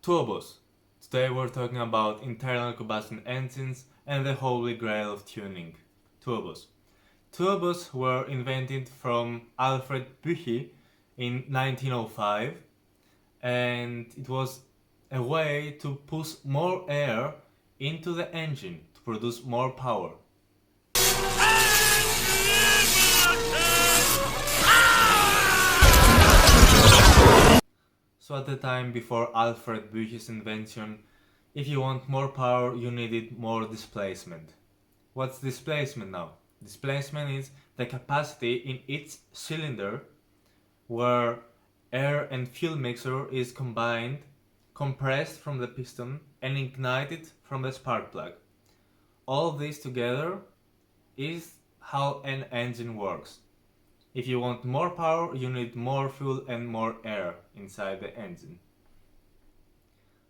TURBOS. Today we're talking about internal combustion engines and the holy grail of tuning, turbos. Turbos were invented from Alfred Büchi in 1905, and it was a way to push more air into the engine to produce more power. So at the time before Alfred Büchi's invention, if you want more power, you needed more displacement. What's displacement now? Displacement is the capacity in each cylinder where air and fuel mixture is combined, compressed from the piston and ignited from the spark plug. All this together is how an engine works. If you want more power, you need more fuel and more air inside the engine.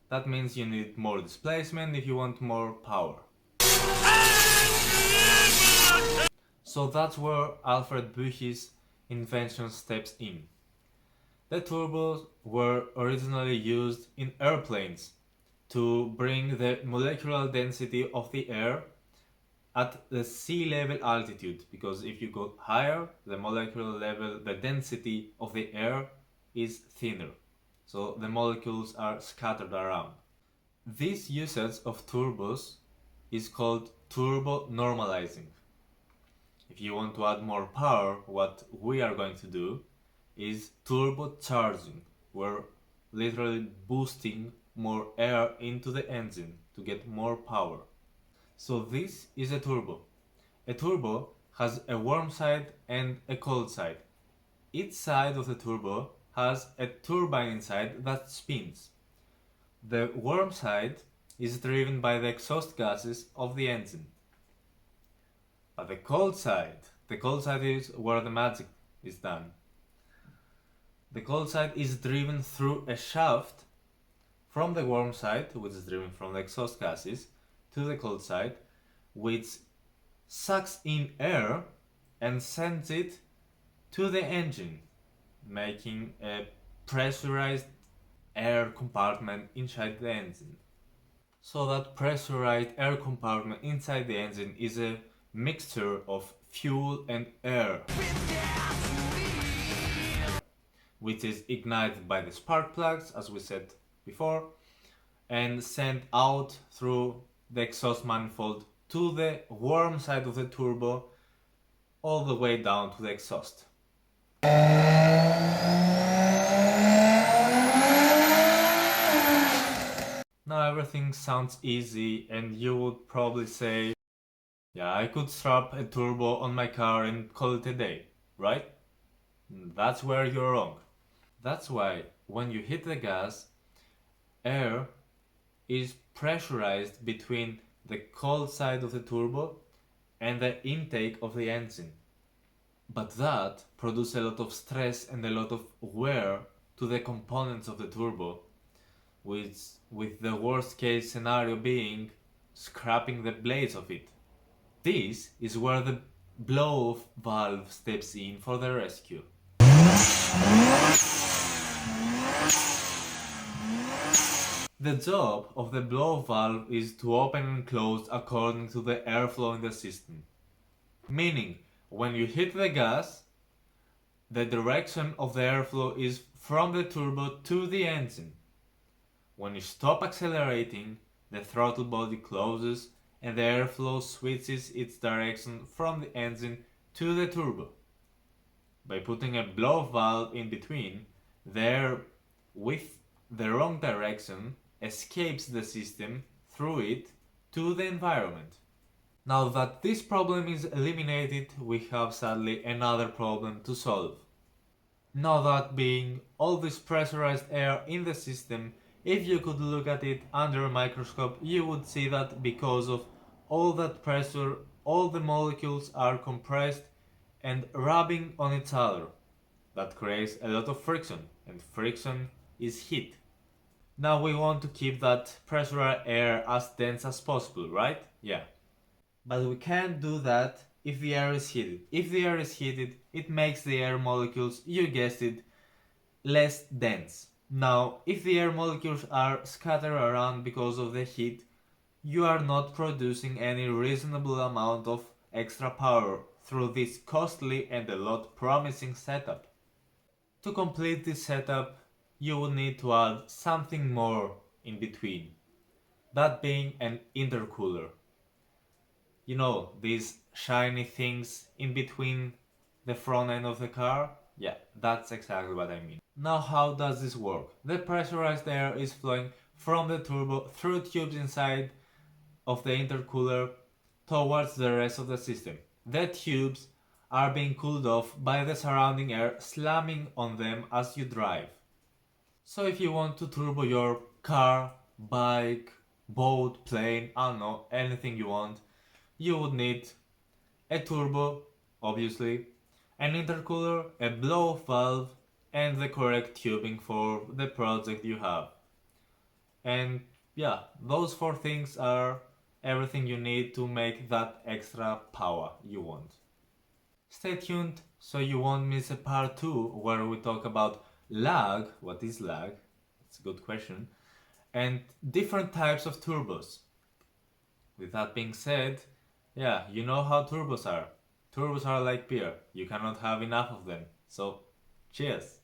That means you need more displacement if you want more power. So that's where Alfred Büchi's invention steps in. The turbos were originally used in airplanes to bring the molecular density of the air at the sea level altitude, because if you go higher, the molecular level, the density of the air is thinner, so the molecules are scattered around. This usage of turbos is called turbo normalizing. If you want to add more power, what we are going to do is turbocharging. We're literally boosting more air into the engine to get more power. So this is a turbo. A turbo has a warm side and a cold side. Each side of the turbo has a turbine inside that spins. The warm side is driven by the exhaust gases of the engine. But the cold side is where the magic is done. The cold side is driven through a shaft from the warm side, which is driven from the exhaust gases, to the cold side, which sucks in air and sends it to the engine, making a pressurized air compartment inside the engine. So that pressurized air compartment inside the engine is a mixture of fuel and air, which is ignited by the spark plugs, as we said before, and sent out through the exhaust manifold to the warm side of the turbo, all the way down to the exhaust. Now everything sounds easy and you would probably say, yeah, I could strap a turbo on my car and call it a day, right? That's where you're wrong. That's why when you hit the gas, air is pressurized between the cold side of the turbo and the intake of the engine. But that produces a lot of stress and a lot of wear to the components of the turbo, with the worst case scenario being scrapping the blades of it. This is where the blow-off valve steps in for the rescue. The job of the blow-off valve is to open and close according to the airflow in the system. Meaning, when you hit the gas, the direction of the airflow is from the turbo to the engine. When you stop accelerating, the throttle body closes and the airflow switches its direction from the engine to the turbo. By putting a blow-off valve in between, the air with the wrong direction escapes the system through it to the environment. Now that this problem is eliminated, we have sadly another problem to solve. Now that being all this pressurized air in the system, if you could look at it under a microscope, you would see that because of all that pressure, all the molecules are compressed and rubbing on each other. That creates a lot of friction, and friction is heat. Now we want to keep that pressurized air as dense as possible, right? Yeah. But we can't do that if the air is heated. If the air is heated, it makes the air molecules, you guessed it, less dense. Now, if the air molecules are scattered around because of the heat, you are not producing any reasonable amount of extra power through this costly and a lot promising setup. To complete this setup, you will need to add something more in between, that being an intercooler. You know, these shiny things in between the front end of the car? Yeah, that's exactly what I mean. Now how does this work? The pressurized air is flowing from the turbo through tubes inside of the intercooler towards the rest of the system. The tubes are being cooled off by the surrounding air slamming on them as you drive. So if you want to turbo your car, bike, boat, plane, I don't know, anything you want, you would need a turbo, obviously, an intercooler, a blow-off valve, and the correct tubing for the project you have. And yeah, those four things are everything you need to make that extra power you want. Stay tuned so you won't miss a part 2 where we talk about lag, what is lag? It's a good question, and different types of turbos. With that being said, yeah, you know how turbos are. Turbos are like beer, you cannot have enough of them. So, cheers!